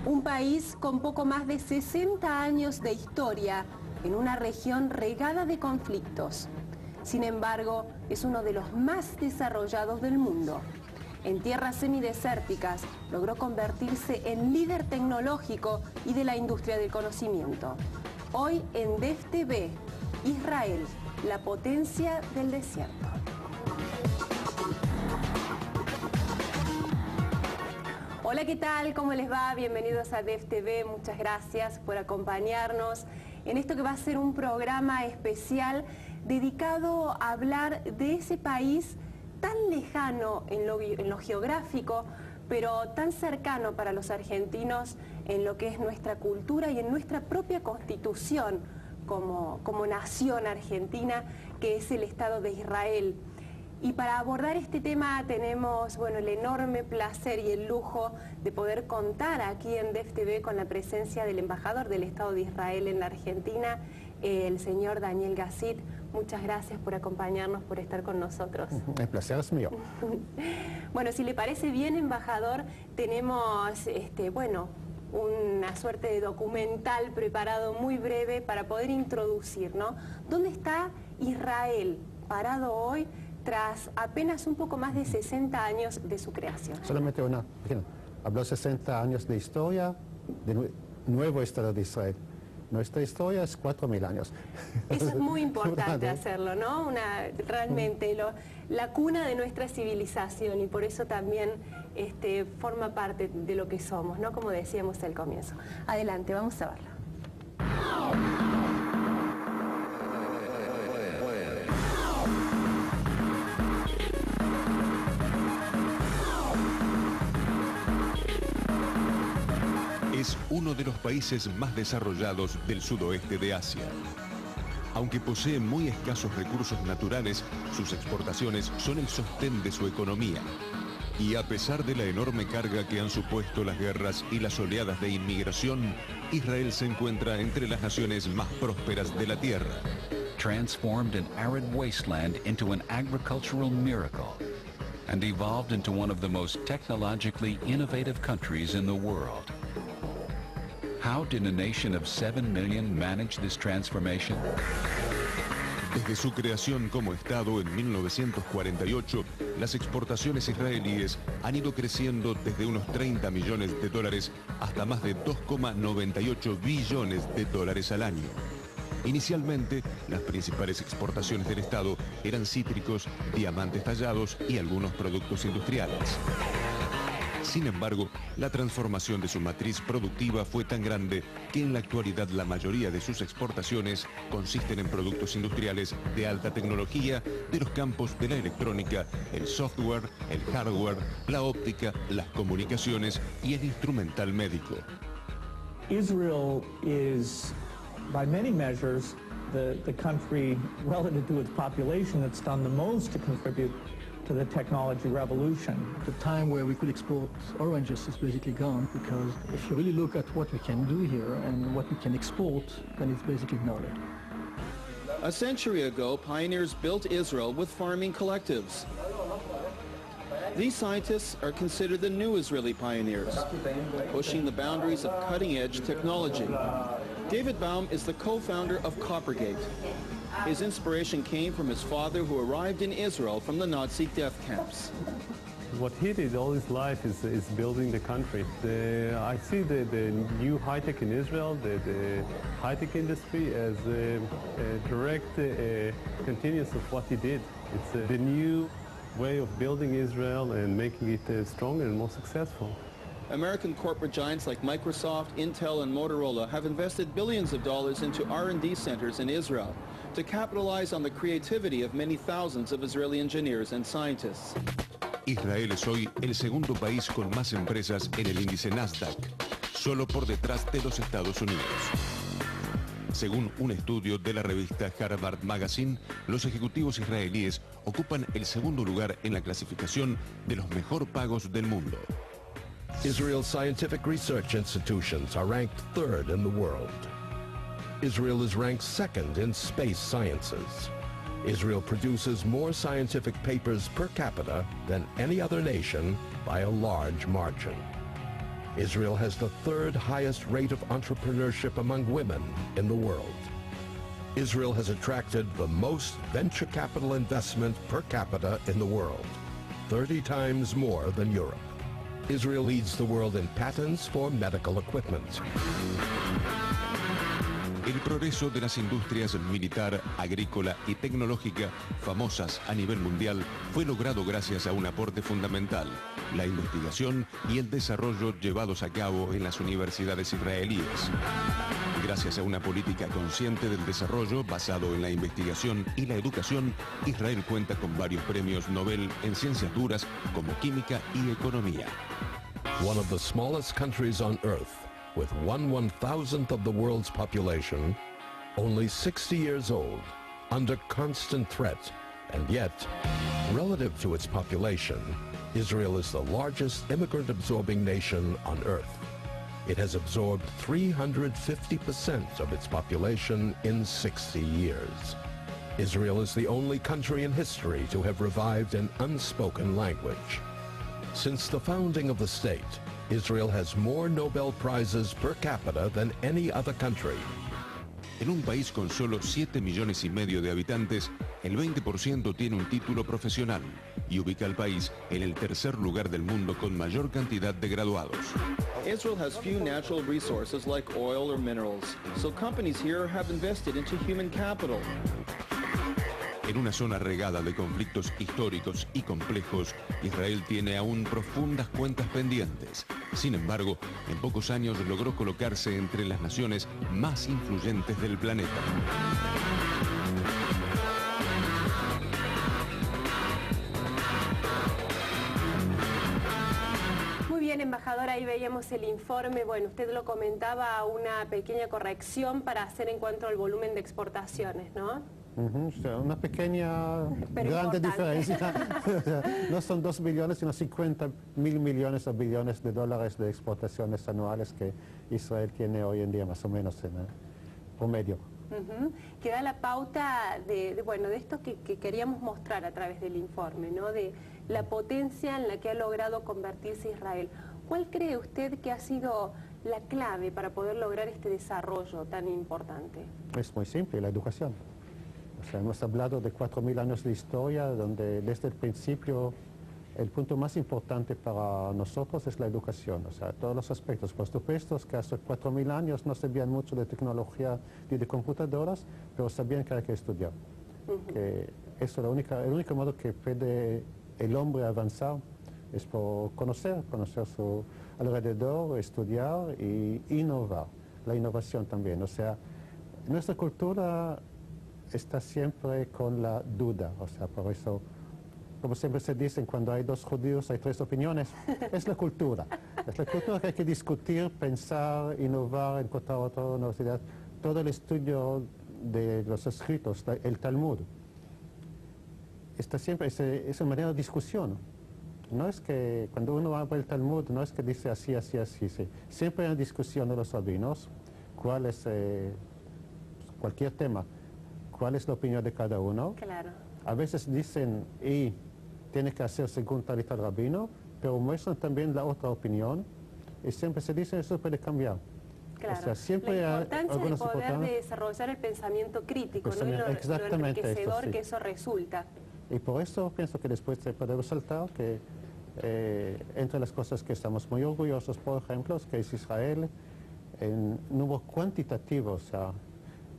Un país con poco más de 60 años de historia en una región regada de conflictos. Sin embargo, es uno de los más desarrollados del mundo. En tierras semidesérticas logró convertirse en líder tecnológico y de la industria del conocimiento. Hoy en DEF TV, Israel, la potencia del desierto. Hola, ¿qué tal? ¿Cómo les va? Bienvenidos a DEF TV. Muchas gracias por acompañarnos en esto que va a ser un programa especial dedicado a hablar de ese país tan lejano en lo geográfico, pero tan cercano para los argentinos en lo que es nuestra cultura y en nuestra propia constitución como nación argentina, que es el Estado de Israel. Y para abordar este tema tenemos el enorme placer y el lujo de poder contar aquí en DEF TV con la presencia del embajador del Estado de Israel en la Argentina, el señor Daniel Gazit. Muchas gracias por acompañarnos, por estar con nosotros. El placer es mío. Bueno, si le parece bien, embajador, tenemos una suerte de documental preparado muy breve para poder introducir, ¿no? ¿Dónde está Israel parado hoy tras apenas un poco más de 60 años de su creación? Solamente habló 60 años de historia del nuevo Estado de Israel. Nuestra historia es 4.000 años. Eso es muy importante hacerlo, ¿no? Realmente la cuna de nuestra civilización, y por eso también forma parte de lo que somos, ¿no? Como decíamos al comienzo. Adelante, vamos a verlo. Es uno de los países más desarrollados del sudoeste de Asia. Aunque posee muy escasos recursos naturales, sus exportaciones son el sostén de su economía. Y a pesar de la enorme carga que han supuesto las guerras y las oleadas de inmigración, Israel se encuentra entre las naciones más prósperas de la tierra. Transformed an arid wasteland into an agricultural miracle and evolved into one of the most technologically innovative countries in the world. How did a nation of 7 million manage this transformation? Desde su creación como Estado en 1948, las exportaciones israelíes han ido creciendo desde unos 30 millones de dólares hasta más de 2,98 billones de dólares al año. Inicialmente, las principales exportaciones del Estado eran cítricos, diamantes tallados y algunos productos industriales. Sin embargo, la transformación de su matriz productiva fue tan grande que en la actualidad la mayoría de sus exportaciones consisten en productos industriales de alta tecnología de los campos de la electrónica, el software, el hardware, la óptica, las comunicaciones y el instrumental médico. Israel is, by many measures, the country relative to its population that's done the most to contribute to the technology revolution. The time where we could export oranges is basically gone, because if you really look at what we can do here and what we can export, then it's basically ignored. A century ago, pioneers built Israel with farming collectives. These scientists are considered the new Israeli pioneers, pushing the boundaries of cutting-edge technology. David Baum is the co-founder of Coppergate. His inspiration came from his father, who arrived in Israel from the Nazi death camps. What he did all his life is building the country. I see the new high-tech in Israel, the high-tech industry, as a direct continuance of what he did. It's the new way of building Israel and making it stronger and more successful. American corporate giants like Microsoft, Intel, and Motorola have invested billions of dollars into R&D centers in Israel to capitalize on the creativity of many thousands of Israeli engineers and scientists. Israel es hoy el segundo país con más empresas en el índice Nasdaq, solo por detrás de los Estados Unidos. Según un estudio de la revista Harvard Magazine, los ejecutivos israelíes ocupan el segundo lugar en la clasificación de los mejor pagos del mundo. Israel's scientific research institutions are ranked third in the world. Israel is ranked second in space sciences. Israel produces more scientific papers per capita than any other nation by a large margin. Israel has the third highest rate of entrepreneurship among women in the world. Israel has attracted the most venture capital investment per capita in the world, 30 times more than Europe. Israel leads the world in patents for medical equipment. El progreso de las industrias militar, agrícola y tecnológica, famosas a nivel mundial, fue logrado gracias a un aporte fundamental: la investigación y el desarrollo llevados a cabo en las universidades israelíes. Gracias a una política consciente del desarrollo basado en la investigación y la educación, Israel cuenta con varios premios Nobel en ciencias duras como química y economía. One of the smallest countries on earth, with 1/1000th of the world's population, only 60 years old, under constant threat, and yet, relative to its population, Israel is the largest immigrant-absorbing nation on earth. It has absorbed 350% of its population in 60 years. Israel is the only country in history to have revived an unspoken language. Since the founding of the state, Israel has more Nobel Prizes per capita than any other country. En un país con solo 7,5 millones de habitantes, el 20% tiene un título profesional y ubica al país en el tercer lugar del mundo con mayor cantidad de graduados. Israel has few natural resources like oil or minerals, so companies here have invested into human capital. En una zona regada de conflictos históricos y complejos, Israel tiene aún profundas cuentas pendientes. Sin embargo, en pocos años logró colocarse entre las naciones más influyentes del planeta. Muy bien, embajador, ahí veíamos el informe. Bueno, usted lo comentaba, una pequeña corrección para hacer en cuanto al volumen de exportaciones, ¿no? O sea, una pequeña, pero grande importante. diferencia. O sea, no son 2 billones, sino 50 mil millones o billones de dólares de exportaciones anuales que Israel tiene hoy en día, más o menos en promedio. Que da la pauta de esto que queríamos mostrar a través del informe, ¿no? De la potencia en la que ha logrado convertirse Israel. ¿Cuál cree usted que ha sido la clave para poder lograr este desarrollo tan importante? Es muy simple, la educación. O sea, hemos hablado de 4.000 años de historia, donde desde el principio el punto más importante para nosotros es la educación. O sea, todos los aspectos. Por supuesto que hace 4.000 años no sabían mucho de tecnología ni de computadoras, pero sabían que hay que estudiar. Que eso es el único modo que puede el hombre avanzar, es por conocer su alrededor, estudiar y innovar. La innovación también. O sea, nuestra cultura está siempre con la duda, o sea, por eso, como siempre se dice, cuando hay 2 judíos hay 3 opiniones. Es la cultura que hay que discutir, pensar, innovar, encontrar otra universidad. Todo el estudio de los escritos, el Talmud, está siempre, es una manera de discusión. No es que cuando uno abre el Talmud, no es que dice así, así, así, sí. Siempre hay una discusión de los rabinos, cuál es cualquier tema. ¿Cuál es la opinión de cada uno? Claro. A veces dicen, y tiene que hacer según tal y tal rabino, pero muestran también la otra opinión, y siempre se dice, eso puede cambiar. Claro. O sea, siempre la importancia hay de poder desarrollar el pensamiento crítico, ¿no? Y lo enriquecedor sí. que eso resulta. Y por eso pienso que después se puede resaltar que entre las cosas que estamos muy orgullosos, por ejemplo, es que es Israel, en número cuantitativo, o sea,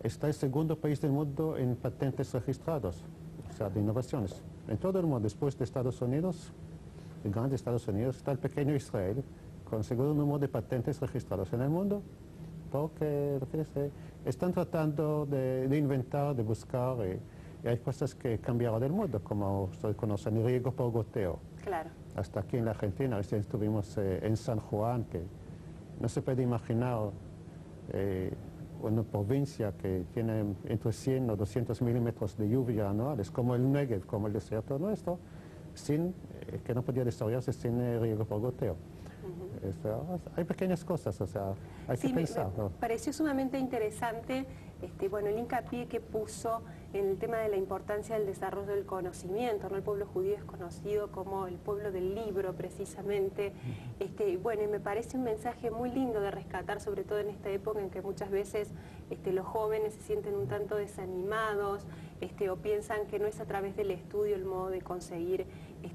está el segundo país del mundo en patentes registrados, o sea, de innovaciones. En todo el mundo, después de Estados Unidos, el grande Estados Unidos, está el pequeño Israel, con el segundo número de patentes registrados en el mundo, porque están tratando de inventar, de buscar, y hay cosas que cambiaron del mundo, como ustedes conocen, el riego por goteo. Claro. Hasta aquí en la Argentina, recién estuvimos en San Juan, que no se puede imaginar una provincia que tiene entre 100 o 200 milímetros de lluvia anuales, como el Negev, como el desierto nuestro, que no podía desarrollarse sin riego por goteo. Hay pequeñas cosas, o sea, hay que pensar. Me pareció sumamente interesante el hincapié que puso en el tema de la importancia del desarrollo del conocimiento, ¿no? El pueblo judío es conocido como el pueblo del libro, precisamente. Bueno, y me parece un mensaje muy lindo de rescatar, sobre todo en esta época en que muchas veces los jóvenes se sienten un tanto desanimados, o piensan que no es a través del estudio el modo de conseguir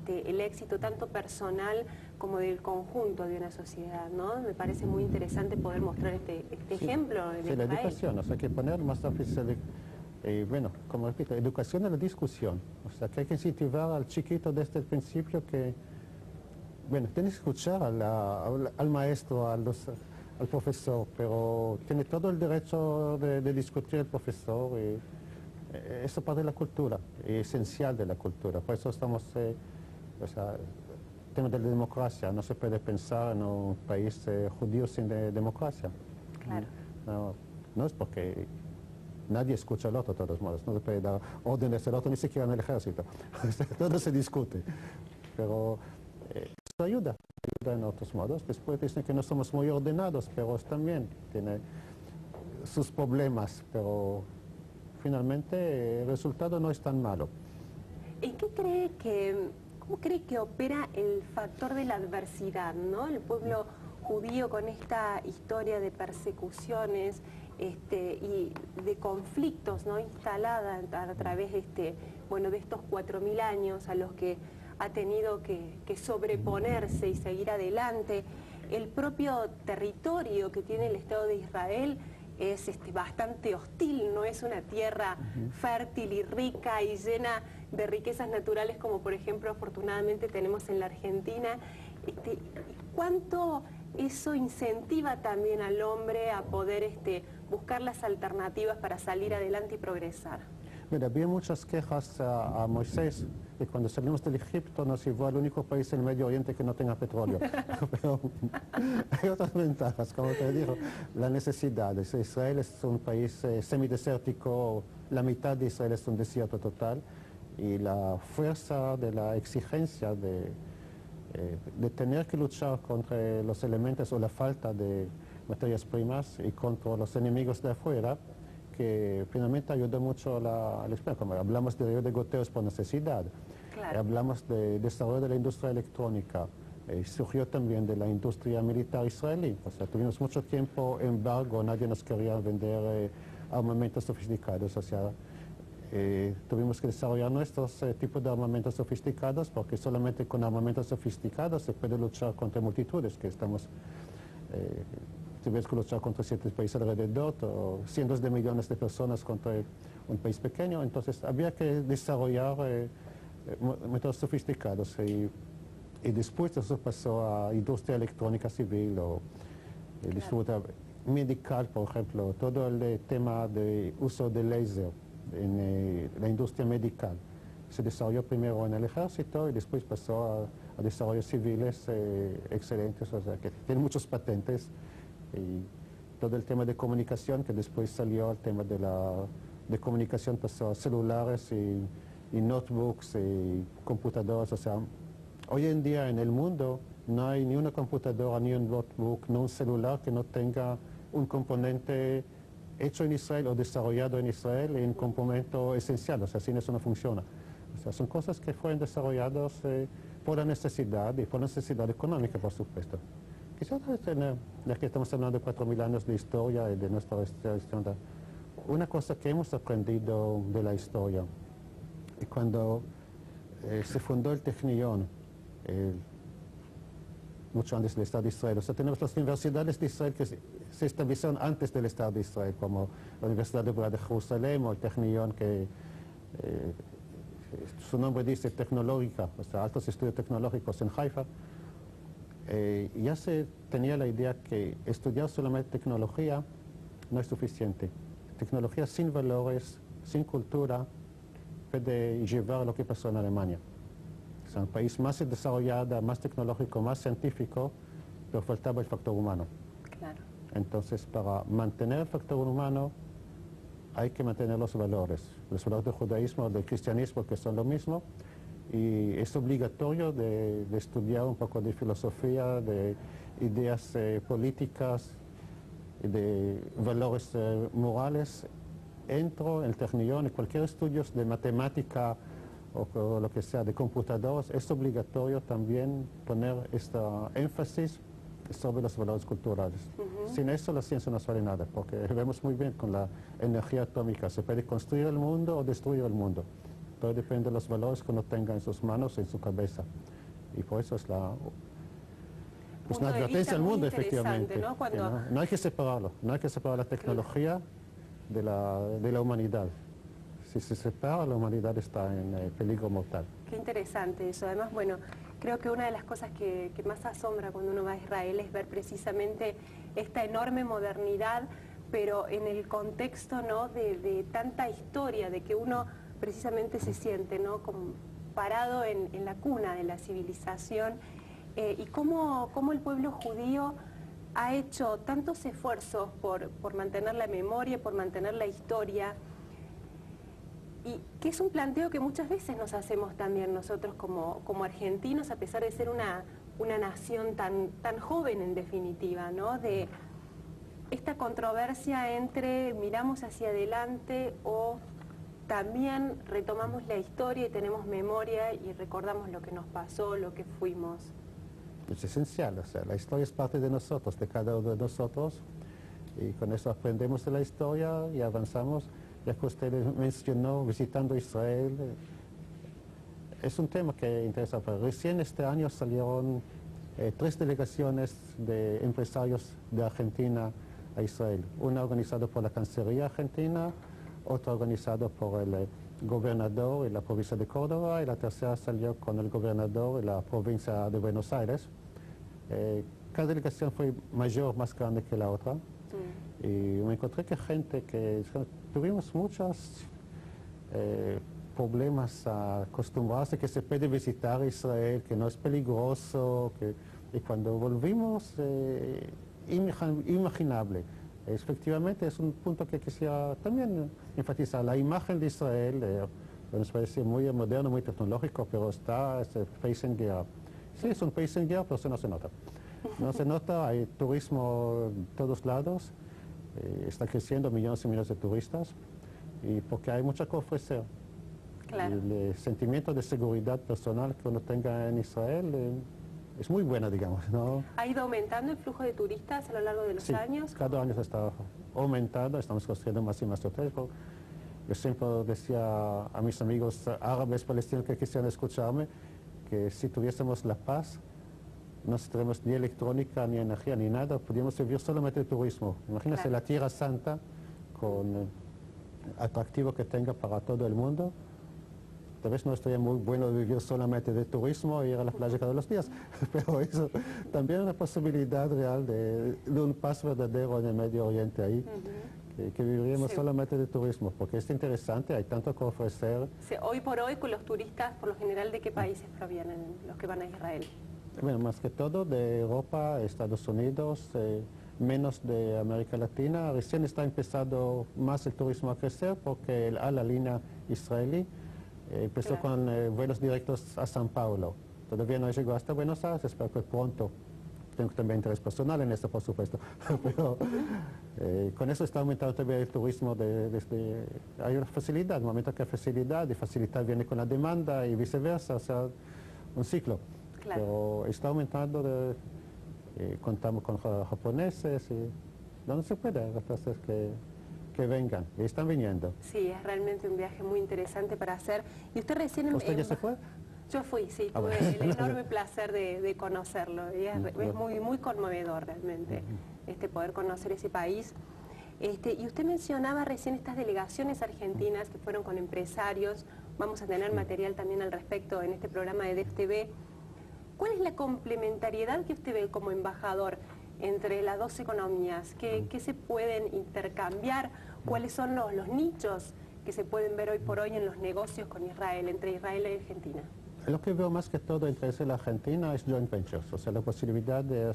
el éxito tanto personal como del conjunto de una sociedad, ¿no? Me parece muy interesante poder mostrar este ejemplo de Israel. La educación, o sea, que poner más énfasis bueno, como repito, educación a la discusión, o sea, que hay que incentivar al chiquito desde el principio que, bueno, tiene que escuchar al maestro, al profesor, pero tiene todo el derecho de discutir el profesor. Eso parte de la cultura, es esencial de la cultura. Por eso estamos, o sea, el tema de la democracia, no se puede pensar en un país judío sin democracia. Claro. No es porque nadie escucha al otro de todos modos, no se puede dar órdenes al otro, ni siquiera en el ejército. Todo se discute. Pero eso ayuda en otros modos. Después dicen que no somos muy ordenados, pero también tiene sus problemas, pero finalmente el resultado no es tan malo. ¿Cómo cree que opera el factor de la adversidad, ¿no? El pueblo judío con esta historia de persecuciones y de conflictos, ¿no? Instalada a través de estos 4000 años a los que ha tenido que sobreponerse y seguir adelante. El propio territorio que tiene el Estado de Israel es bastante hostil, no es una tierra fértil y rica y llena de riquezas naturales como por ejemplo afortunadamente tenemos en la Argentina. ¿Cuánto eso incentiva también al hombre a poder buscar las alternativas para salir adelante y progresar? Mira, había muchas quejas a Moisés que cuando salimos del Egipto nos llevó al único país en el Medio Oriente que no tenga petróleo. Pero hay otras ventajas, como te digo, la necesidad. Israel es un país semidesértico, la mitad de Israel es un desierto total y la fuerza de la exigencia de tener que luchar contra los elementos o la falta de materias primas y contra los enemigos de afuera, que finalmente ayuda mucho a la experiencia. Como hablamos de río de goteos por necesidad, claro. Hablamos de desarrollo de la industria electrónica, surgió también de la industria militar israelí. O sea, tuvimos mucho tiempo embargo, nadie nos quería vender armamentos sofisticados. O sea, tuvimos que desarrollar nuestros tipos de armamentos sofisticados porque solamente con armamentos sofisticados se puede luchar contra multitudes que estamos... tuvimos que luchar contra 7 países alrededor, o cientos de millones de personas contra un país pequeño, entonces había que desarrollar métodos sofisticados y después eso pasó a industria electrónica civil o industria medical, por ejemplo, todo el tema de uso de láser en la industria medical. Se desarrolló primero en el ejército y después pasó a desarrollos civiles excelentes, o sea, que tienen muchos patentes. Y todo el tema de comunicación, que después salió el tema de comunicación, pasó a celulares y notebooks y computadoras. O sea, hoy en día en el mundo no hay ni una computadora, ni un notebook, ni un celular que no tenga un componente hecho en Israel o desarrollado en Israel y un componente esencial. O sea, sin eso no funciona. O sea, son cosas que fueron desarrolladas por la necesidad y por la necesidad económica, por supuesto. Quizás ya que estamos hablando de 4000 años de historia y de nuestra historia, una cosa que hemos aprendido de la historia, y cuando se fundó el Technion, mucho antes del Estado de Israel, o sea, tenemos las universidades de Israel que se establecieron antes del Estado de Israel, como la Universidad Hebrea de Jerusalén o el Technion, que su nombre dice tecnológica, o sea, altos estudios tecnológicos en Haifa. Ya se tenía la idea que estudiar solamente tecnología no es suficiente. Tecnología sin valores, sin cultura, puede llevar a lo que pasó en Alemania. Es un país más desarrollado, más tecnológico, más científico, pero faltaba el factor humano. Claro. Entonces, para mantener el factor humano, hay que mantener los valores del judaísmo, del cristianismo, que son lo mismo. Y es obligatorio de estudiar un poco de filosofía, de ideas políticas, de valores morales entro en el Technion, en cualquier estudio de matemática o lo que sea, de computadoras, es obligatorio también poner este énfasis sobre los valores culturales. Sin eso la ciencia no vale nada, porque vemos muy bien con la energía atómica, se puede construir el mundo o destruir el mundo. Todo depende de los valores que uno tenga en sus manos, en su cabeza. Y por eso es una advertencia al mundo, efectivamente. ¿No? No hay que separarlo, no hay que separar la tecnología de la humanidad. Si se separa, la humanidad está en peligro mortal. Qué interesante eso. Además, bueno, creo que una de las cosas que más asombra cuando uno va a Israel es ver precisamente esta enorme modernidad, pero en el contexto, ¿no?, de tanta historia, de que uno precisamente se siente, ¿no?, como parado en la cuna de la civilización, y cómo el pueblo judío ha hecho tantos esfuerzos por mantener la memoria, por mantener la historia, y que es un planteo que muchas veces nos hacemos también nosotros como argentinos, a pesar de ser una nación tan joven en definitiva, ¿no?, de esta controversia entre miramos hacia adelante o también retomamos la historia y tenemos memoria y recordamos lo que nos pasó, lo que fuimos. Es esencial, o sea, la historia es parte de nosotros, de cada uno de nosotros, y con eso aprendemos de la historia y avanzamos. Ya que usted mencionó visitando Israel, es un tema que interesa. Recién este año salieron 3 delegaciones de empresarios de Argentina a Israel. Una organizada por la Cancillería Argentina, otra organizada por el gobernador de la provincia de Córdoba, y la tercera salió con el gobernador de la provincia de Buenos Aires. Cada delegación fue mayor, más grande que la otra. Y me encontré que tuvimos muchos problemas a acostumbrarse que se puede visitar Israel, que no es peligroso, y cuando volvimos, inimaginable. Efectivamente es un punto que quisiera también enfatizar. La imagen de Israel, nos parece muy moderno, muy tecnológico, pero es el país en guerra. Sí, es un país en guerra, pero eso no se nota. No se nota, hay turismo en todos lados, está creciendo millones y millones de turistas, y porque hay mucho que ofrecer. Claro. El sentimiento de seguridad personal que uno tenga en Israel es muy buena, digamos, ¿no? ¿Ha ido aumentando el flujo de turistas a lo largo de los años? Cada año se está aumentando, estamos construyendo más y más hoteles. Yo siempre decía a mis amigos árabes palestinos que quisieran escucharme que si tuviésemos la paz, no tendríamos ni electrónica, ni energía, ni nada, podríamos vivir solamente de turismo. Imagínense, claro, la Tierra Santa, con atractivo que tenga para todo el mundo. Tal vez no estaría muy bueno vivir solamente de turismo e ir a la playa cada los días, pero eso también es una posibilidad real de un paz verdadero en el Medio Oriente ahí, que viviríamos solamente de turismo, porque es interesante, hay tanto que ofrecer. Sí, hoy por hoy, con los turistas, por lo general, ¿de qué países provienen los que van a Israel? Bueno, más que todo de Europa, Estados Unidos, menos de América Latina. Recién está empezando más el turismo a crecer porque el Al Alina israelí empezó con vuelos directos a San Paulo. Todavía no llegó hasta Buenos Aires, espero que pronto. Tengo también interés personal en esto, por supuesto. Pero con eso está aumentando también el turismo. Hay una facilidad, un momento que hay facilidad, y facilidad viene con la demanda y viceversa, o sea, un ciclo. Claro. Pero está aumentando, contamos con japoneses, y no se puede, entonces que vengan, y están viniendo. Sí, es realmente un viaje muy interesante para hacer. ¿Y usted recién... ¿Usted ya se fue? Yo fui, sí, tuve el enorme placer de conocerlo, y es muy conmovedor realmente poder conocer ese país. Y usted mencionaba recién estas delegaciones argentinas que fueron con empresarios, vamos a tener material también al respecto en este programa de DefTV. ¿Cuál es la complementariedad que usted ve como embajador entre las dos economías? ¿Qué se pueden intercambiar? ¿Cuáles son los nichos que se pueden ver hoy por hoy en los negocios con Israel, entre Israel y Argentina? Lo que veo más que todo entre Israel y Argentina es joint ventures, o sea, la posibilidad de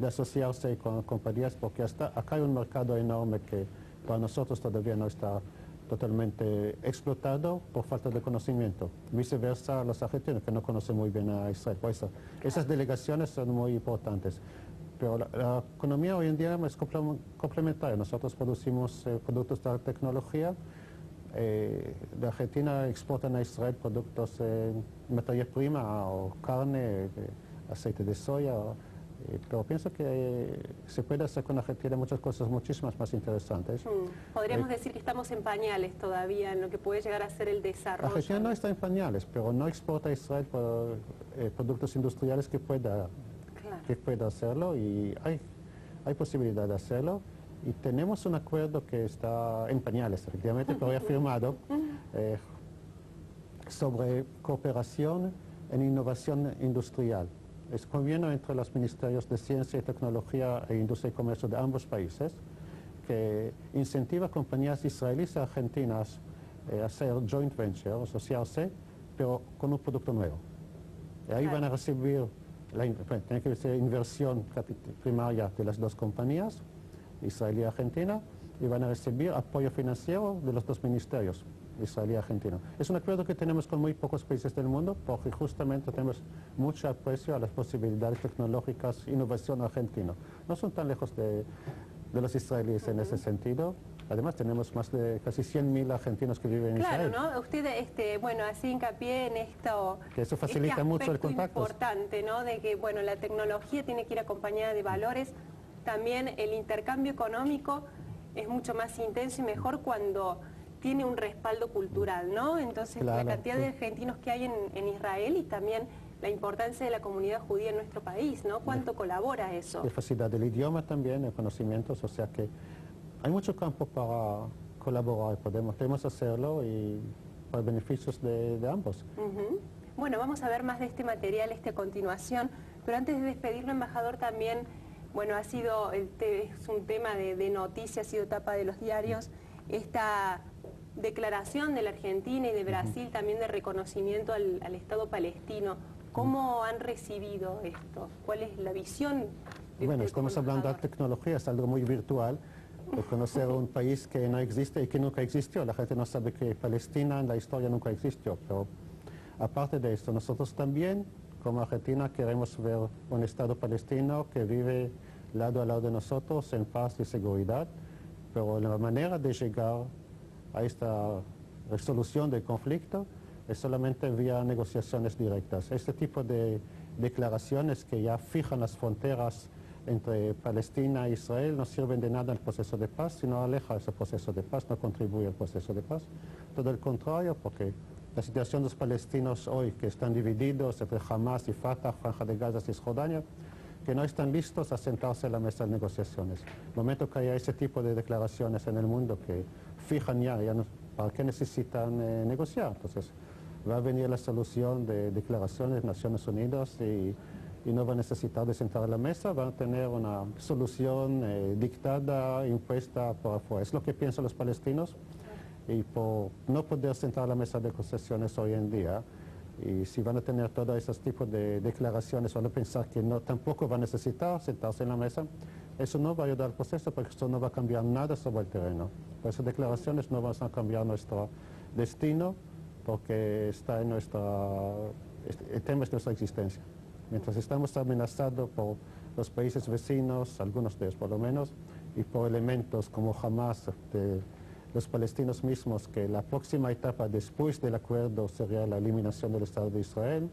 asociarse con compañías, porque acá hay un mercado enorme que para nosotros todavía no está totalmente explotado por falta de conocimiento. Viceversa, los argentinos que no conocen muy bien a Israel. Por eso, esas delegaciones son muy importantes. pero la economía hoy en día es complementaria. Nosotros producimos productos de alta tecnología. De Argentina exportan a Israel productos materia prima o carne, aceite de soya. Pero pienso que se puede hacer con Argentina muchas cosas muchísimas más interesantes. Podríamos decir que estamos en pañales todavía en lo que puede llegar a ser el desarrollo. Argentina no está en pañales, pero no exporta a Israel por, productos industriales que pueda hacerlo, y hay posibilidad de hacerlo. Y tenemos un acuerdo que está en pañales, efectivamente, pero ya firmado, sobre cooperación en innovación industrial. Es convenio entre los ministerios de Ciencia y Tecnología e Industria y Comercio de ambos países, que incentiva a compañías israelíes y argentinas a hacer joint venture, asociarse, pero con un producto nuevo. Y ahí van a recibir, tiene que ser inversión primaria de las dos compañías, israelí y argentina, y van a recibir apoyo financiero de los dos ministerios, israelí y argentino. Es un acuerdo que tenemos con muy pocos países del mundo, porque justamente tenemos mucho aprecio a las posibilidades tecnológicas, innovación argentina. No son tan lejos de los israelíes en ese sentido. Además tenemos más de casi 100.000 argentinos que viven en Israel. Claro, ¿no? Usted, bueno, así hincapié en esto. Que eso facilita mucho el contacto. Importante, ¿no? De que, bueno, la tecnología tiene que ir acompañada de valores. También el intercambio económico es mucho más intenso y mejor cuando tiene un respaldo cultural, ¿no? Entonces, claro, la cantidad de argentinos que hay en Israel y también la importancia de la comunidad judía en nuestro país, ¿no? ¿Cuánto colabora eso? La facilidad del idioma también, el conocimientos, o sea que hay mucho campo para colaborar, podemos hacerlo y para beneficios de ambos. Bueno, vamos a ver más de este material a continuación, pero antes de despedirlo, embajador, también, bueno, es un tema de noticias, ha sido tapa de los diarios, esta declaración de la Argentina y de Brasil también de reconocimiento al Estado palestino. ¿Cómo han recibido esto? ¿Cuál es la visión de Bueno, estamos hablando de tecnología, es algo muy virtual. Reconocer un país que no existe y que nunca existió. La gente no sabe que Palestina en la historia nunca existió. Pero aparte de esto, nosotros también, como Argentina, queremos ver un Estado palestino que vive lado a lado de nosotros en paz y seguridad. Pero la manera de llegar a esta resolución del conflicto es solamente vía negociaciones directas. Este tipo de declaraciones que ya fijan las fronteras entre Palestina e Israel no sirven de nada en el proceso de paz, sino aleja ese proceso de paz, no contribuye al proceso de paz. Todo el contrario, porque la situación de los palestinos hoy, que están divididos entre Hamas y Fatah, Franja de Gaza y Cisjordania, que no están listos a sentarse a la mesa de negociaciones. En el momento que haya ese tipo de declaraciones en el mundo que fijan ya no, ¿para qué necesitan negociar? Entonces va a venir la solución de declaraciones de Naciones Unidas y no va a necesitar de sentar a la mesa, van a tener una solución dictada, impuesta por afuera. Es lo que piensan los palestinos, y por no poder sentar a la mesa de negociaciones hoy en día, y si van a tener todos esos tipos de declaraciones, van a pensar que tampoco van a necesitar sentarse en la mesa, eso no va a ayudar al proceso, porque eso no va a cambiar nada sobre el terreno. Por esas declaraciones no van a cambiar nuestro destino, porque está en el tema es nuestra existencia. Mientras estamos amenazados por los países vecinos, algunos de ellos por lo menos, y por elementos como Hamas, de los palestinos mismos, que la próxima etapa después del acuerdo sería la eliminación del Estado de Israel,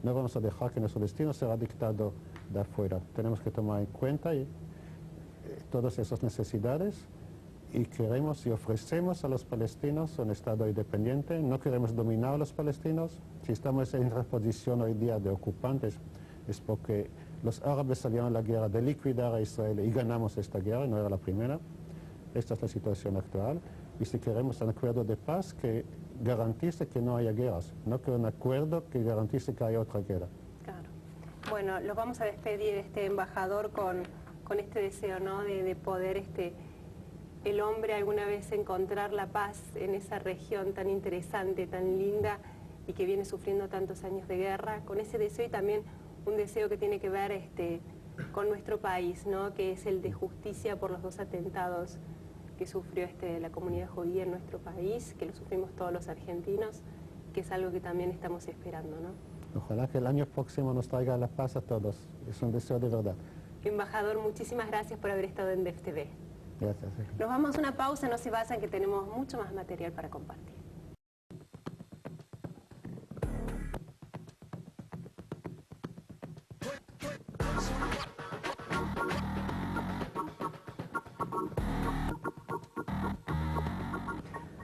no vamos a dejar que nuestro destino sea dictado de afuera. Tenemos que tomar en cuenta todas esas necesidades, y queremos y ofrecemos a los palestinos un Estado independiente. No queremos dominar a los palestinos. Si estamos en la posición hoy día de ocupantes, es porque los árabes salieron a la guerra de liquidar a Israel y ganamos esta guerra, no era la primera. Esta es la situación actual. Y si queremos un acuerdo de paz que garantice que no haya guerras, no que un acuerdo que garantice que haya otra guerra. Claro. Bueno, los vamos a despedir, embajador, con este deseo, ¿no?, de poder el hombre alguna vez encontrar la paz en esa región tan interesante, tan linda, y que viene sufriendo tantos años de guerra, con ese deseo, y también un deseo que tiene que ver con nuestro país, ¿no?, que es el de justicia por los 2 atentados que sufrió la comunidad judía en nuestro país, que lo sufrimos todos los argentinos, que es algo que también estamos esperando, ¿no? Ojalá que el año próximo nos traiga la paz a todos, es un deseo de verdad. Embajador, muchísimas gracias por haber estado en DefTV. Gracias. Nos vamos a una pausa, no se vayan que tenemos mucho más material para compartir.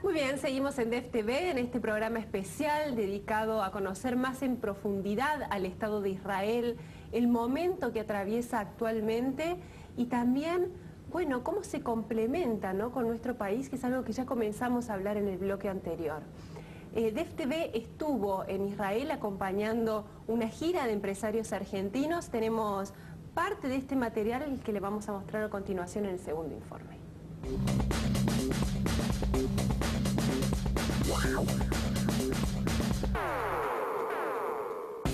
Muy bien, seguimos en DefTV, en este programa especial dedicado a conocer más en profundidad al Estado de Israel, el momento que atraviesa actualmente y también, bueno, cómo se complementa, ¿no?, con nuestro país, que es algo que ya comenzamos a hablar en el bloque anterior. DefTV estuvo en Israel acompañando una gira de empresarios argentinos. Tenemos parte de este material que le vamos a mostrar a continuación en el segundo informe.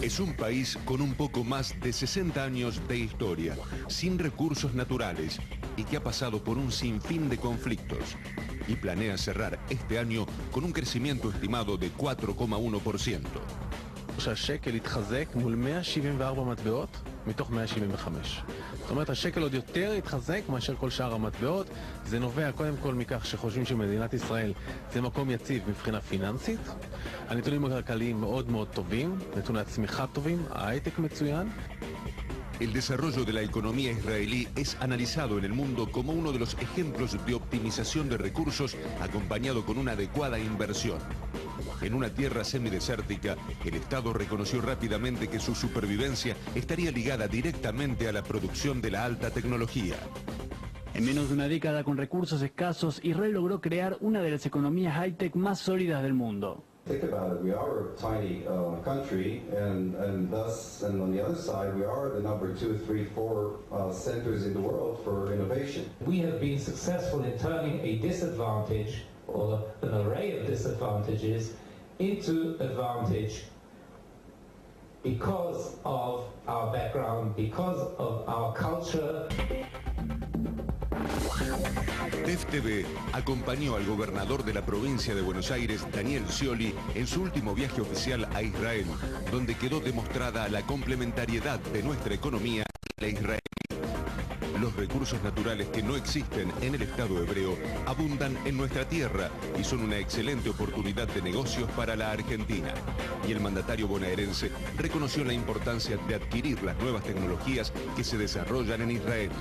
Es un país con un poco más de 60 años de historia, sin recursos naturales y que ha pasado por un sinfín de conflictos y planea cerrar este año con un crecimiento estimado de 4,1%. שהשקל יתחזק מול 174 מטבעות מתוך 175. זאת אומרת, השקל עוד יותר יתחזק מאשר כל שאר המטבעות. זה נובע קודם כל מכך שחושבים שמדינת ישראל זה מקום יציב מבחינה פיננסית. הנתונים הכלכליים מאוד מאוד טובים, נתוני הצמיחה טובים, ההייטק מצוין. El desarrollo de la economía israelí es analizado en el mundo como uno de los ejemplos de optimización de recursos acompañado con una adecuada inversión. En una tierra semidesértica, el Estado reconoció rápidamente que su supervivencia estaría ligada directamente a la producción de la alta tecnología. En menos de una década con recursos escasos, Israel logró crear una de las economías high-tech más sólidas del mundo. Think about it, we are a tiny country, and thus, and on the other side, we are the number 2, 3, 4 centers in the world for innovation. We have been successful in turning a disadvantage, or an array of disadvantages, into advantage because of our background, because of our culture. DefTV acompañó al gobernador de la provincia de Buenos Aires, Daniel Scioli, en su último viaje oficial a Israel, donde quedó demostrada la complementariedad de nuestra economía y la israelí. Los recursos naturales que no existen en el Estado hebreo abundan en nuestra tierra y son una excelente oportunidad de negocios para la Argentina. Y el mandatario bonaerense reconoció la importancia de adquirir las nuevas tecnologías que se desarrollan en Israel.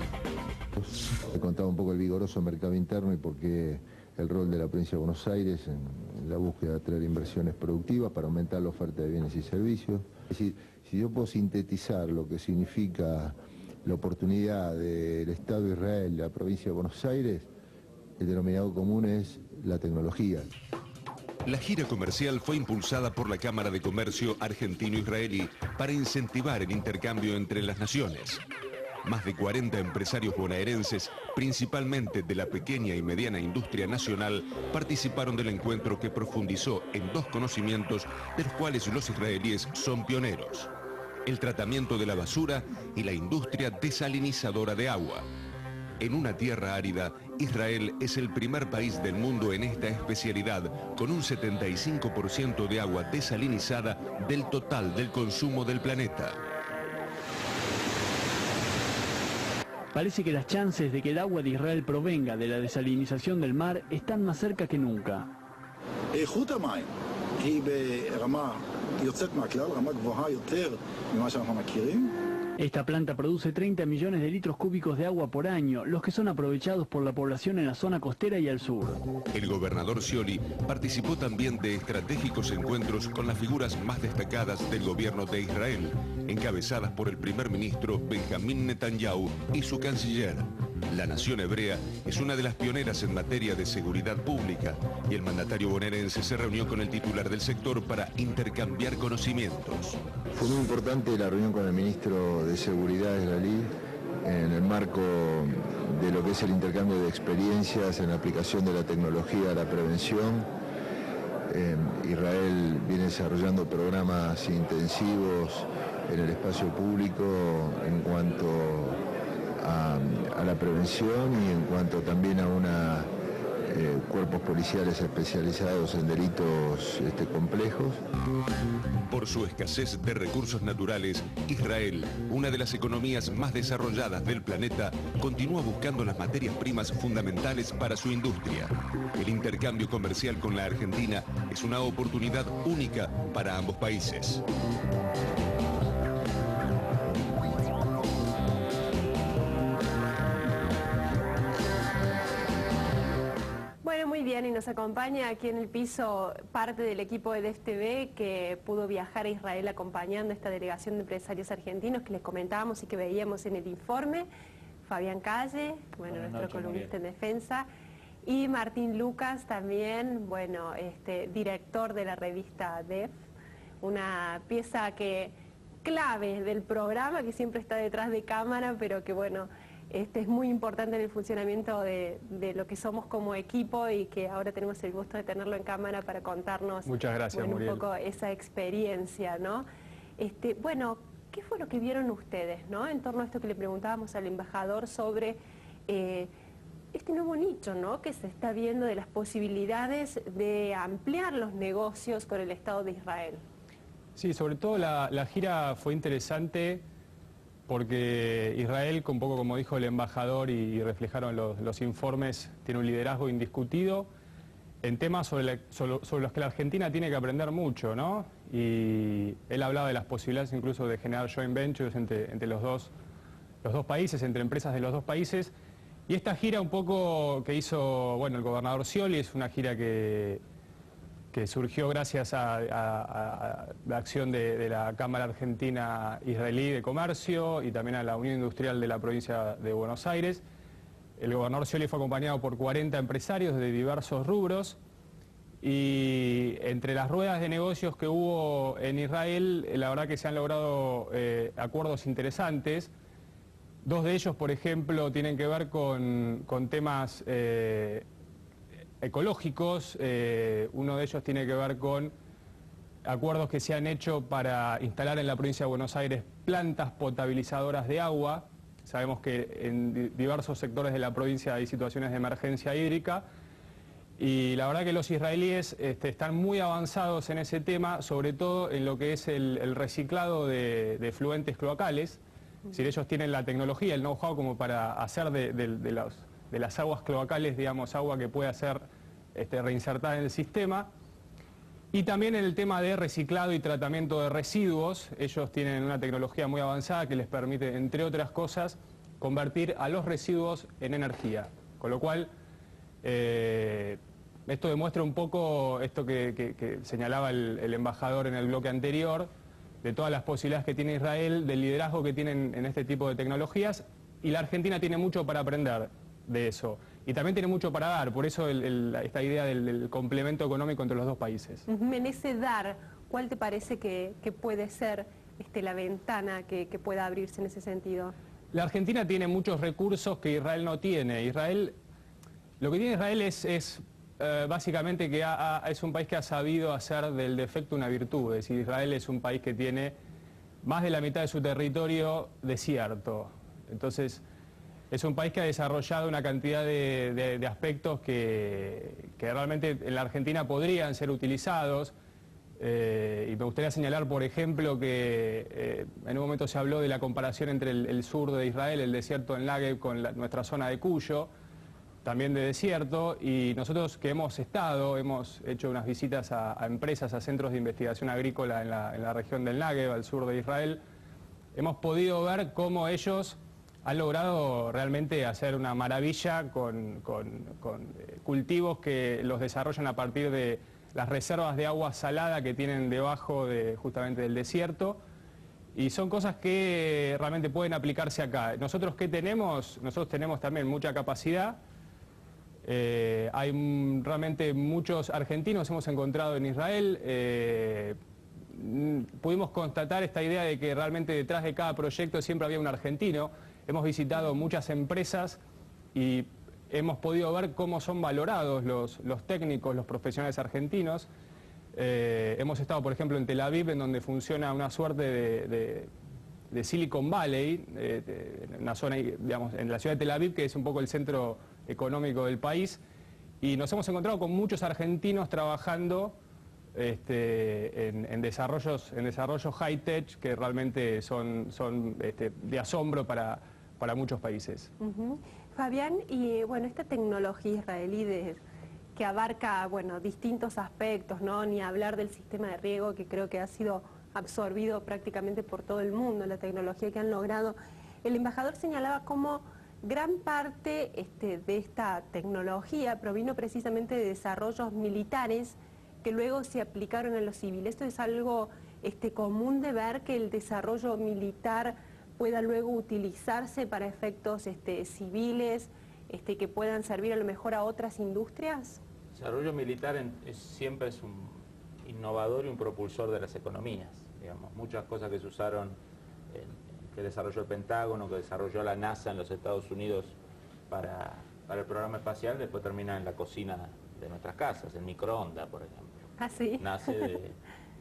He contado un poco el vigoroso mercado interno y por qué el rol de la provincia de Buenos Aires en la búsqueda de atraer inversiones productivas para aumentar la oferta de bienes y servicios. Es decir, si yo puedo sintetizar lo que significa la oportunidad del Estado de Israel y la provincia de Buenos Aires, el denominador común es la tecnología. La gira comercial fue impulsada por la Cámara de Comercio argentino-israelí para incentivar el intercambio entre las naciones. Más de 40 empresarios bonaerenses, principalmente de la pequeña y mediana industria nacional, participaron del encuentro que profundizó en dos conocimientos de los cuales los israelíes son pioneros: el tratamiento de la basura y la industria desalinizadora de agua. En una tierra árida, Israel es el primer país del mundo en esta especialidad, con un 75% de agua desalinizada del total del consumo del planeta. Parece que las chances de que el agua de Israel provenga de la desalinización del mar están más cerca que nunca. איכות המים היא ברמה יוצאת מהכלל, רמה גבוהה יותר ממה שאנחנו מכירים. Esta planta produce 30 millones de litros cúbicos de agua por año, los que son aprovechados por la población en la zona costera y al sur. El gobernador Scioli participó también de estratégicos encuentros con las figuras más destacadas del gobierno de Israel, encabezadas por el primer ministro Benjamín Netanyahu y su canciller. La nación hebrea es una de las pioneras en materia de seguridad pública y el mandatario bonaerense se reunió con el titular del sector para intercambiar conocimientos. Fue muy importante la reunión con el ministro de Seguridad israelí en el marco de lo que es el intercambio de experiencias en la aplicación de la tecnología a la prevención. Israel viene desarrollando programas intensivos en el espacio público en cuanto a la prevención y en cuanto también a una cuerpos policiales especializados en delitos complejos. Por su escasez de recursos naturales, Israel, una de las economías más desarrolladas del planeta, continúa buscando las materias primas fundamentales para su industria. El intercambio comercial con la Argentina es una oportunidad única para ambos países. Bueno, muy bien, y nos acompaña aquí en el piso parte del equipo de DefTV que pudo viajar a Israel acompañando a esta delegación de empresarios argentinos que les comentábamos y que veíamos en el informe. Fabián Calle, bueno, nuestro columnista en defensa, y Martín Lucas también, bueno, director de la revista DEF, una pieza clave del programa que siempre está detrás de cámara, pero que bueno, es muy importante en el funcionamiento de lo que somos como equipo y que ahora tenemos el gusto de tenerlo en cámara para contarnos. Muchas gracias, bueno, Muriel. un poco esa experiencia, ¿no? Bueno, ¿qué fue lo que vieron ustedes, ¿no? En torno a esto que le preguntábamos al embajador sobre este nuevo nicho, ¿no?, que se está viendo de las posibilidades de ampliar los negocios con el Estado de Israel. Sí, sobre todo la gira fue interesante porque Israel, un poco como dijo el embajador y reflejaron los informes, tiene un liderazgo indiscutido en temas sobre los que la Argentina tiene que aprender mucho, ¿no? Y él hablaba de las posibilidades incluso de generar joint ventures entre los dos países, entre empresas de los dos países. Y esta gira un poco que hizo, bueno, el gobernador Scioli, es una gira que surgió gracias a la acción de la Cámara Argentina Israelí de Comercio y también a la Unión Industrial de la provincia de Buenos Aires. El gobernador Scioli fue acompañado por 40 empresarios de diversos rubros y entre las ruedas de negocios que hubo en Israel, la verdad que se han logrado acuerdos interesantes. Dos de ellos, por ejemplo, tienen que ver con temas ecológicos. Uno de ellos tiene que ver con acuerdos que se han hecho para instalar en la provincia de Buenos Aires plantas potabilizadoras de agua. Sabemos que en diversos sectores de la provincia hay situaciones de emergencia hídrica y la verdad que los israelíes están muy avanzados en ese tema, sobre todo en lo que es el reciclado de efluentes cloacales. Es decir, ellos tienen la tecnología, el know-how como para hacer de las aguas cloacales, digamos, agua que pueda ser reinsertada en el sistema. Y también en el tema de reciclado y tratamiento de residuos, ellos tienen una tecnología muy avanzada que les permite, entre otras cosas, convertir a los residuos en energía. Con lo cual, esto demuestra un poco esto que señalaba el embajador en el bloque anterior, de todas las posibilidades que tiene Israel, del liderazgo que tienen en este tipo de tecnologías, y la Argentina tiene mucho para aprender de eso. Y también tiene mucho para dar, por eso esta idea del complemento económico entre los dos países. En ese dar, ¿cuál te parece que puede ser la ventana que pueda abrirse en ese sentido? La Argentina tiene muchos recursos que Israel no tiene. Lo que tiene Israel es básicamente que es un país que ha sabido hacer del defecto una virtud. Es decir, Israel es un país que tiene más de la mitad de su territorio desierto. Entonces, es un país que ha desarrollado una cantidad de aspectos que realmente en la Argentina podrían ser utilizados. Y me gustaría señalar, por ejemplo, que en un momento se habló de la comparación entre el sur de Israel, el desierto del Negev, con nuestra zona de Cuyo, también de desierto, y nosotros que hemos hecho unas visitas a empresas, a centros de investigación agrícola en la región del Negev, al sur de Israel, hemos podido ver cómo ellos han logrado realmente hacer una maravilla con cultivos que los desarrollan a partir de las reservas de agua salada que tienen debajo justamente del desierto, y son cosas que realmente pueden aplicarse acá. ¿Nosotros qué tenemos? Nosotros tenemos también mucha capacidad. Hay realmente muchos argentinos hemos encontrado en Israel. Pudimos constatar esta idea de que realmente detrás de cada proyecto siempre había un argentino. Hemos visitado muchas empresas y hemos podido ver cómo son valorados los técnicos, los profesionales argentinos. Hemos estado, por ejemplo, en Tel Aviv, en donde funciona una suerte de Silicon Valley, en una zona, digamos, en la ciudad de Tel Aviv, que es un poco el centro económico del país, Y nos hemos encontrado con muchos argentinos trabajando en desarrollos high-tech que realmente son de asombro para muchos países. Fabián, y bueno, esta tecnología israelí que abarca, bueno, distintos aspectos, ¿no? Ni hablar del sistema de riego, que creo que ha sido absorbido prácticamente por todo el mundo, la tecnología que han logrado. El embajador señalaba cómo gran parte de esta tecnología provino precisamente de desarrollos militares que luego se aplicaron en lo civil. ¿Esto es algo común de ver, que el desarrollo militar pueda luego utilizarse para efectos civiles, que puedan servir a lo mejor a otras industrias? El desarrollo militar siempre es un innovador y un propulsor de las economías. Digamos, muchas cosas que se usaron, que desarrolló el Pentágono, que desarrolló la NASA en los Estados Unidos para el programa espacial, después terminan en la cocina de nuestras casas, el microondas, por ejemplo. ¿Ah, sí? Nace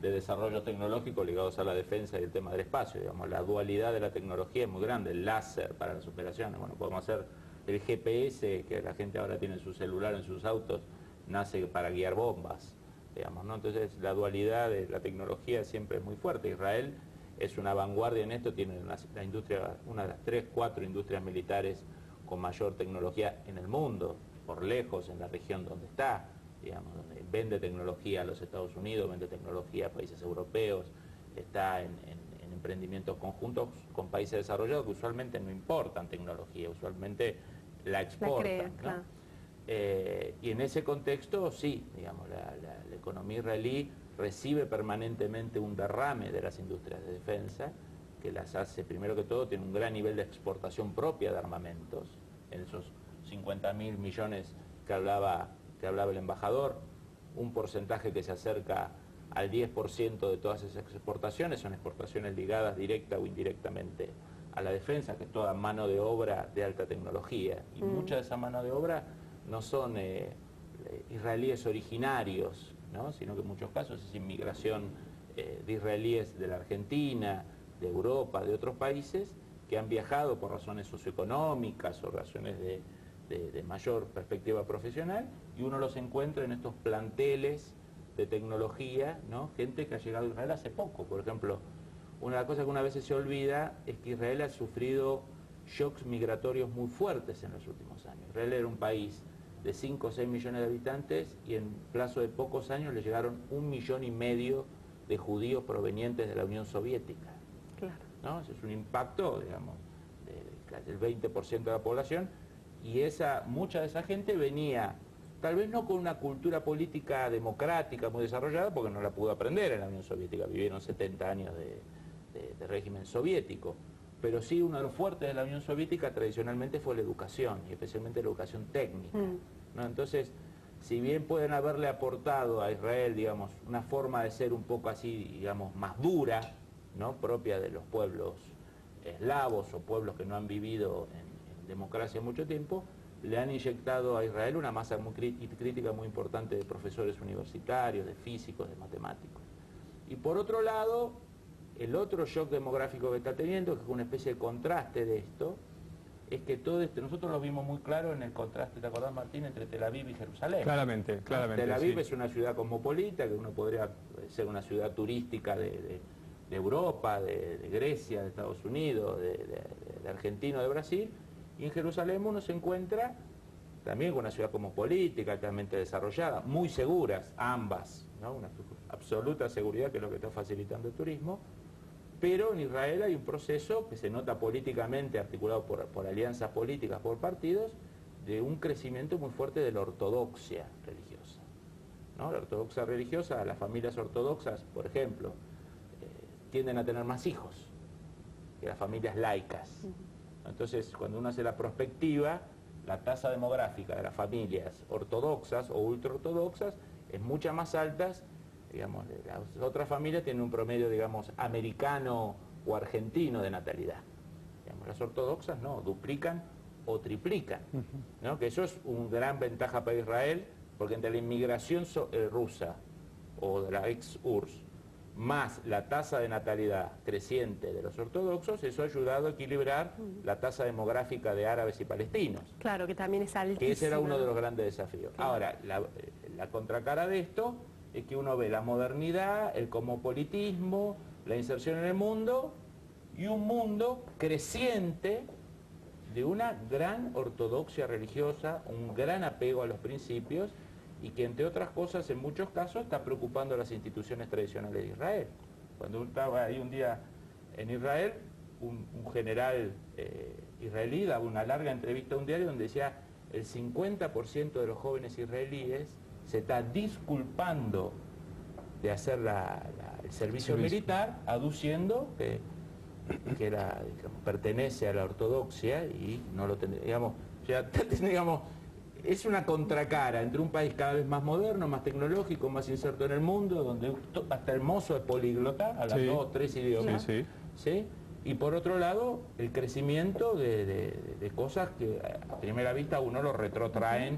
de desarrollos tecnológicos ligados a la defensa y el tema del espacio. Digamos, la dualidad de la tecnología es muy grande, el láser para las operaciones. Bueno, podemos hacer el GPS que la gente ahora tiene en su celular, en sus autos, nace para guiar bombas, digamos, ¿no? Entonces la dualidad de la tecnología siempre es muy fuerte. Israel es una vanguardia en esto, tiene la industria, una de las 3, 4 industrias militares con mayor tecnología en el mundo, por lejos, en la región donde está, digamos, donde vende tecnología a los Estados Unidos, vende tecnología a países europeos, está en emprendimientos conjuntos con países desarrollados que usualmente no importan tecnología, usualmente la exportan. La crean, ¿no? claro. Y en ese contexto, sí, digamos, la economía israelí recibe permanentemente un derrame de las industrias de defensa, que las hace, primero que todo, tiene un gran nivel de exportación propia de armamentos, en esos 50.000 millones que hablaba el embajador, un porcentaje que se acerca al 10% de todas esas exportaciones son exportaciones ligadas directa o indirectamente a la defensa, que es toda mano de obra de alta tecnología, y mucha de esa mano de obra no son israelíes originarios, ¿no? Sino que en muchos casos es inmigración de israelíes de la Argentina, de Europa, de otros países, que han viajado por razones socioeconómicas o razones de mayor perspectiva profesional, y uno los encuentra en estos planteles de tecnología, ¿no? Gente que ha llegado a Israel hace poco. Por ejemplo, una de las cosas que una vez se olvida es que Israel ha sufrido shocks migratorios muy fuertes en los últimos años. Israel era un país de 5 o 6 millones de habitantes y en plazo de pocos años le llegaron 1,5 millones de judíos provenientes de la Unión Soviética. Claro. ¿No? Ese es un impacto, digamos, del 20% de la población, y mucha de esa gente venía, tal vez no con una cultura política democrática muy desarrollada, porque no la pudo aprender en la Unión Soviética, vivieron 70 años de régimen soviético, pero sí uno de los fuertes de la Unión Soviética tradicionalmente fue la educación, y especialmente la educación técnica, ¿no? Entonces, si bien pueden haberle aportado a Israel, digamos, una forma de ser un poco así, digamos, más dura, ¿no? Propia de los pueblos eslavos o pueblos que no han vivido en democracia mucho tiempo, le han inyectado a Israel una masa muy crítica muy importante de profesores universitarios, de físicos, de matemáticos. Y por otro lado, el otro shock demográfico que está teniendo, que es una especie de contraste de esto, es que todo nosotros lo vimos muy claro en el contraste, ¿te acordás, Martín?, entre Tel Aviv y Jerusalén. Claramente. Tel Aviv sí. es una ciudad cosmopolita, que uno podría ser una ciudad turística de Europa, de Grecia, de Estados Unidos, de Argentina, de Brasil, y en Jerusalén uno se encuentra también con una ciudad cosmopolita, altamente desarrollada, muy seguras, ambas, ¿no? Una absoluta seguridad, que es lo que está facilitando el turismo, pero en Israel hay un proceso que se nota políticamente, articulado por alianzas políticas, por partidos, de un crecimiento muy fuerte de la ortodoxia religiosa, ¿no? La ortodoxia religiosa, las familias ortodoxas, por ejemplo, tienden a tener más hijos que las familias laicas. Entonces, cuando uno hace la prospectiva, la tasa demográfica de las familias ortodoxas o ultraortodoxas es mucha más alta. Digamos, las otras familias tienen un promedio, digamos, americano o argentino de natalidad. Digamos, las ortodoxas no, duplican o triplican, ¿no? Que eso es una gran ventaja para Israel, porque entre la inmigración rusa o de la ex-URSS más la tasa de natalidad creciente de los ortodoxos, eso ha ayudado a equilibrar la tasa demográfica de árabes y palestinos. Claro, que también es altísima. Que ese era uno de los grandes desafíos. Claro. Ahora, la contracara de esto es que uno ve la modernidad, el cosmopolitismo, la inserción en el mundo y un mundo creciente de una gran ortodoxia religiosa, un gran apego a los principios y que, entre otras cosas, en muchos casos está preocupando a las instituciones tradicionales de Israel. Cuando uno estaba ahí un día en Israel, un general israelí daba una larga entrevista a un diario donde decía el 50% de los jóvenes israelíes se está disculpando de hacer el servicio militar, aduciendo que digamos, pertenece a la ortodoxia y no lo tendría, digamos, es una contracara entre un país cada vez más moderno, más tecnológico, más inserto en el mundo, donde hasta el mozo es políglota, habla 2 o 3 idiomas, ¿sí? Y por otro lado, el crecimiento de cosas que a primera vista uno lo retrotraen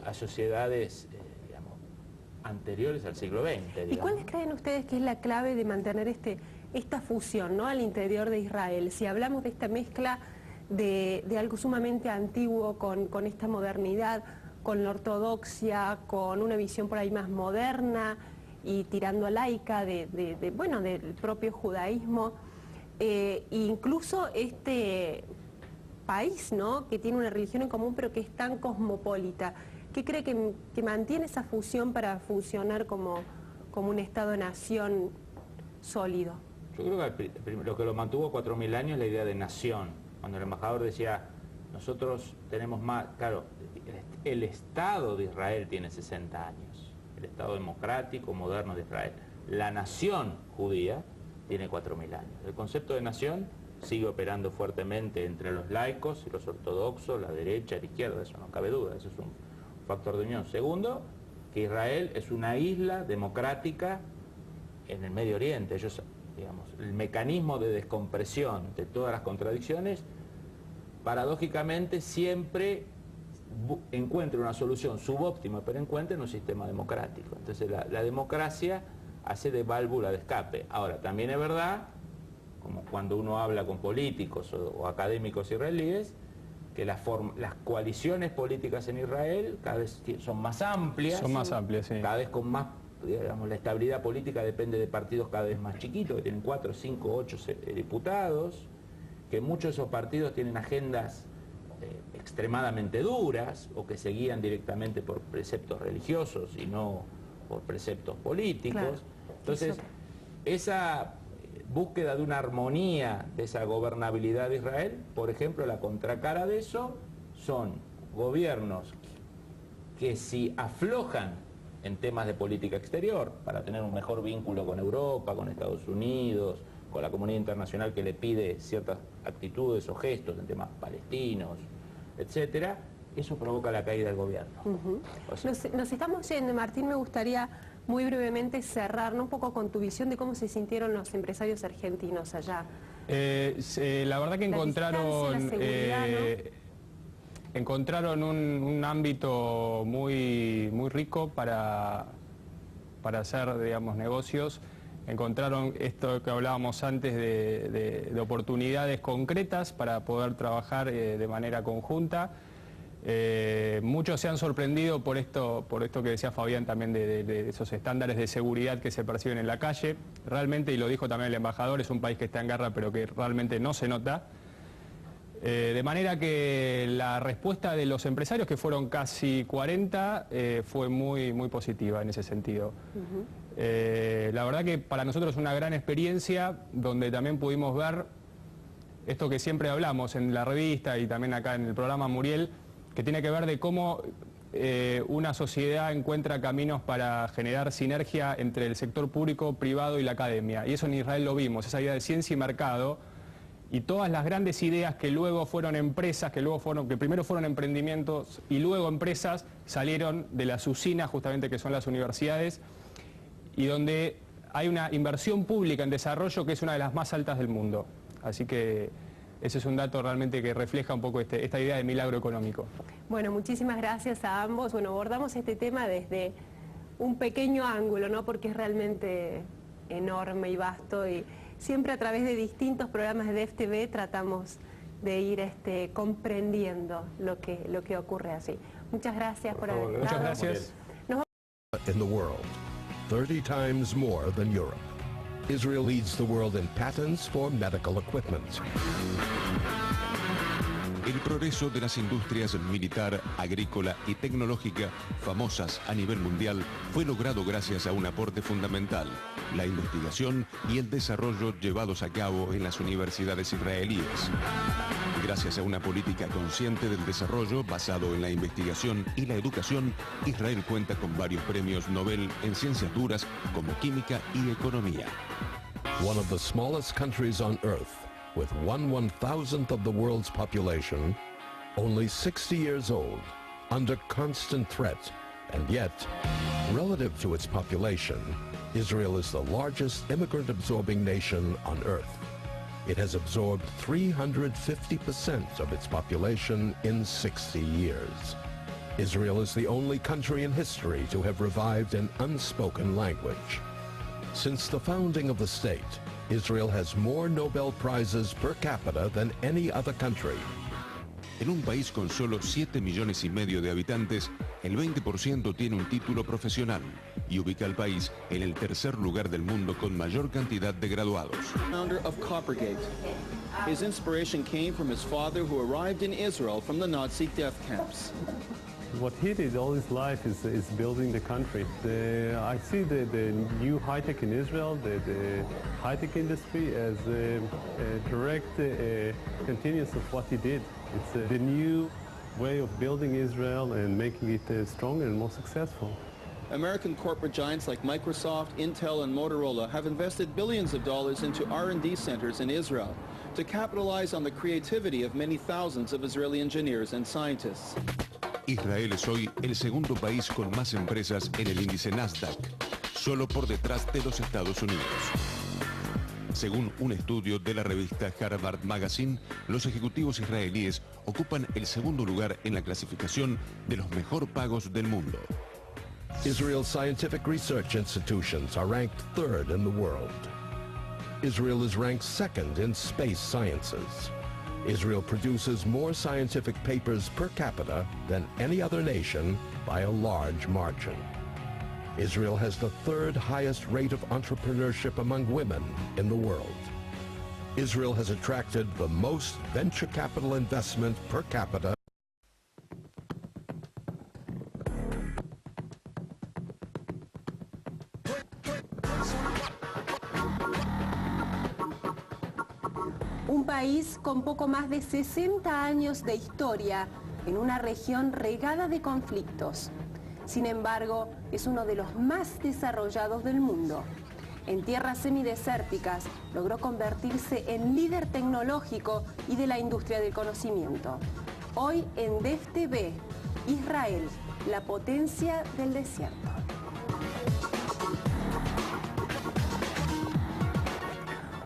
a sociedades digamos, anteriores al siglo XX. Digamos. ¿Y cuáles creen ustedes que es la clave de mantener esta fusión, ¿no?, al interior de Israel? Si hablamos de esta mezcla de algo sumamente antiguo con esta modernidad, con la ortodoxia, con una visión por ahí más moderna y tirando a laica bueno, del propio judaísmo, incluso este país, ¿no?, que tiene una religión en común pero que es tan cosmopolita. ¿Qué cree que mantiene esa fusión para funcionar como un Estado-nación sólido? Yo creo que lo que lo mantuvo 4000 años es la idea de nación. Cuando el embajador decía, nosotros tenemos más, claro, el Estado de Israel tiene 60 años, el Estado democrático, moderno de Israel. La nación judía tiene 4000 años. El concepto de nación sigue operando fuertemente entre los laicos y los ortodoxos, la derecha y la izquierda, eso no cabe duda, eso es un factor de unión. Segundo, que Israel es una isla democrática en el Medio Oriente. Ellos, digamos, el mecanismo de descompresión de todas las contradicciones, paradójicamente siempre encuentra una solución subóptima, pero encuentra en un sistema democrático. Entonces la democracia hace de válvula de escape. Ahora, también es verdad, como cuando uno habla con políticos o académicos israelíes, que las coaliciones políticas en Israel cada vez son más amplias. Son más amplias, sí. Cada vez con más, digamos, la estabilidad política depende de partidos cada vez más chiquitos, que tienen 4, 5, 8 diputados, que muchos de esos partidos tienen agendas extremadamente duras o que se guían directamente por preceptos religiosos y no por preceptos políticos. Claro. Entonces, esa búsqueda de una armonía de esa gobernabilidad de Israel, por ejemplo, la contracara de eso son gobiernos que si aflojan en temas de política exterior para tener un mejor vínculo con Europa, con Estados Unidos, con la comunidad internacional que le pide ciertas actitudes o gestos en temas palestinos, etcétera, eso provoca la caída del gobierno. O sea, nos estamos yendo, Martín, me gustaría muy brevemente cerrar un poco con tu visión de cómo se sintieron los empresarios argentinos allá. La verdad que encontraron un ámbito muy rico para hacer, digamos, negocios. Encontraron esto que hablábamos antes de oportunidades concretas para poder trabajar de manera conjunta. Muchos se han sorprendido por esto que decía Fabián también de esos estándares de seguridad que se perciben en la calle. Realmente, y lo dijo también el embajador, es un país que está en guerra pero que realmente no se nota. De manera que la respuesta de los empresarios, que fueron casi 40, fue muy positiva en ese sentido. La verdad que para nosotros es una gran experiencia donde también pudimos ver esto que siempre hablamos en la revista y también acá en el programa Muriel, que tiene que ver de cómo una sociedad encuentra caminos para generar sinergia entre el sector público, privado y la academia. Y eso en Israel lo vimos, esa idea de ciencia y mercado, y todas las grandes ideas que luego fueron empresas, que primero fueron emprendimientos y luego empresas, salieron de las usinas justamente que son las universidades, y donde hay una inversión pública en desarrollo que es una de las más altas del mundo. Así que ese es un dato realmente que refleja un poco esta idea de milagro económico. Bueno, muchísimas gracias a ambos. Bueno, abordamos este tema desde un pequeño ángulo, ¿no?, porque es realmente enorme y vasto, y siempre a través de distintos programas de DEF TV tratamos de ir comprendiendo lo que ocurre allí. Muchas gracias por haber estado. Muchas gracias. In the world, 30 times more than Europe. Israel leads the world in patents for medical equipment. El progreso de las industrias militar, agrícola y tecnológica famosas a nivel mundial fue logrado gracias a un aporte fundamental, la investigación y el desarrollo llevados a cabo en las universidades israelíes. Gracias a una política consciente del desarrollo basado en la investigación y la educación, Israel cuenta con varios premios Nobel en ciencias duras como química y economía. One of the smallest countries on earth, with 1/1000th of the world's population, only 60 years old, under constant threat, and yet, relative to its population, Israel is the largest immigrant-absorbing nation on earth. It has absorbed 350% of its population in 60 years. Israel is the only country in history to have revived an unspoken language. Since the founding of the state, Israel has more Nobel Prizes per capita than any other country. En un país con solo 7,5 millones de habitantes, el 20% tiene un título profesional y ubica al país en el tercer lugar del mundo con mayor cantidad de graduados. Founder of Coppergate. His inspiration came from his father, who arrived in Israel from the Nazi death camps. What he did all his life is building the country. I see the new high-tech in Israel, the high-tech industry, as a direct continuance of what he did. It's the new way of building Israel and making it stronger and more successful. American corporate giants like Microsoft, Intel, and Motorola have invested billions of dollars into R&D centers in Israel to capitalize on the creativity of many thousands of Israeli engineers and scientists. Israel es hoy el segundo país con más empresas en el índice Nasdaq, solo por detrás de los Estados Unidos. Según un estudio de la revista Harvard Magazine, los ejecutivos israelíes ocupan el segundo lugar en la clasificación de los mejor pagos del mundo. Israel's scientific research institutions are ranked third in the world. Israel is ranked second in space sciences. Israel produces more scientific papers per capita than any other nation by a large margin. Israel has the third highest rate of entrepreneurship among women in the world. Israel has attracted the most venture capital investment per capita. Un país con poco más de 60 años de historia en una región regada de conflictos. Sin embargo, es uno de los más desarrollados del mundo. En tierras semidesérticas logró convertirse en líder tecnológico y de la industria del conocimiento. Hoy en DEF TV, Israel, la potencia del desierto.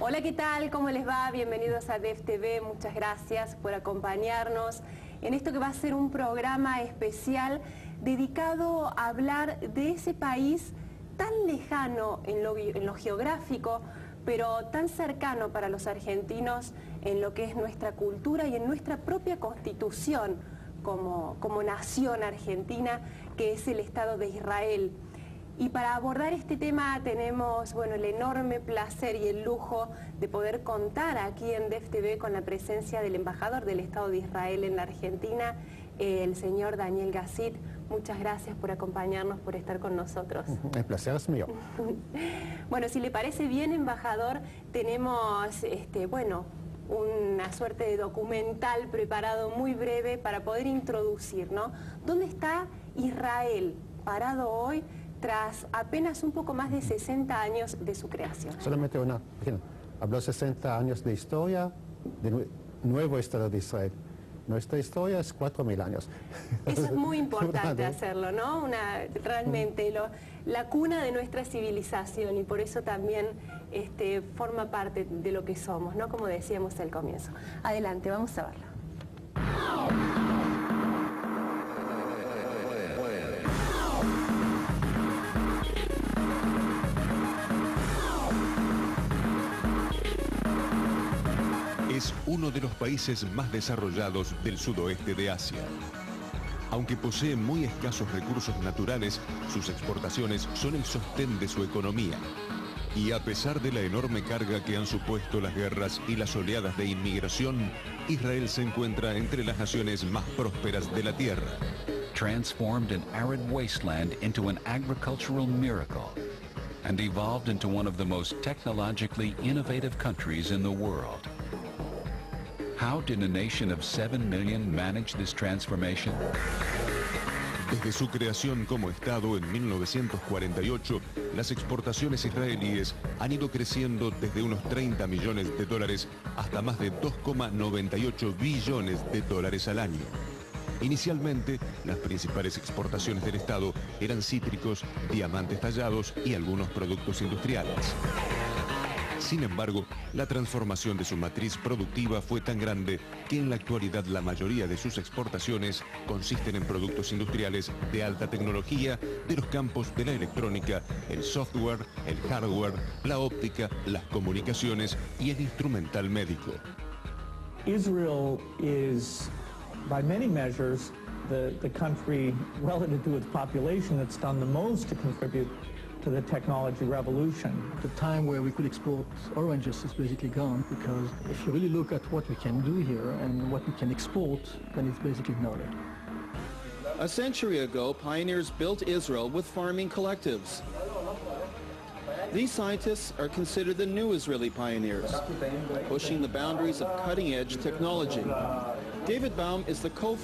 Hola, ¿qué tal? ¿Cómo les va? Bienvenidos a DEF TV. Muchas gracias por acompañarnos en esto que va a ser un programa especial dedicado a hablar de ese país tan lejano en lo geográfico, pero tan cercano para los argentinos en lo que es nuestra cultura y en nuestra propia constitución como nación argentina, que es el Estado de Israel. Y para abordar este tema tenemos el enorme placer y el lujo de poder contar aquí en DEF TV con la presencia del embajador del Estado de Israel en la Argentina, el señor Daniel Gazit. Muchas gracias por acompañarnos, por estar con nosotros. El placer es mío. Bueno, si le parece bien, embajador, tenemos una suerte de documental preparado muy breve para poder introducir, ¿no? ¿Dónde está Israel parado hoy tras apenas un poco más de 60 años de su creación? Solamente habló 60 años de historia de nuevo Estado de Israel. Nuestra historia es 4.000 años. Eso es muy importante hacerlo, ¿no? Realmente la cuna de nuestra civilización, y por eso también forma parte de lo que somos, ¿no? Como decíamos al comienzo. Adelante, vamos a verlo. es uno de los países más desarrollados del sudoeste de Asia. Aunque posee muy escasos recursos naturales, sus exportaciones son el sostén de su economía. Y a pesar de la enorme carga que han supuesto las guerras y las oleadas de inmigración, Israel se encuentra entre las naciones más prósperas de la tierra. Transformed an arid wasteland into an agricultural miracle and evolved into one of the most technologically innovative countries in the world. How did a nation of 7 million manage this transformation? Desde su creación como Estado en 1948, las exportaciones israelíes han ido creciendo desde unos 30 millones de dólares hasta más de 2,98 billones de dólares al año. Inicialmente, las principales exportaciones del Estado eran cítricos, diamantes tallados y algunos productos industriales. Sin embargo, la transformación de su matriz productiva fue tan grande que en la actualidad la mayoría de sus exportaciones consisten en productos industriales de alta tecnología de los campos de la electrónica, el software, el hardware, la óptica, las comunicaciones y el instrumental médico. Israel is, by many measures, the country relative to its population that's done the most to contribute to the technology revolution. The time where we could export oranges is basically gone, because if you really look at what we can do here and what we can export, then it's basically ignored. A century ago, pioneers built Israel with farming collectives. These scientists are considered the new Israeli pioneers, pushing the boundaries of cutting-edge technology. David Baum is the co-founder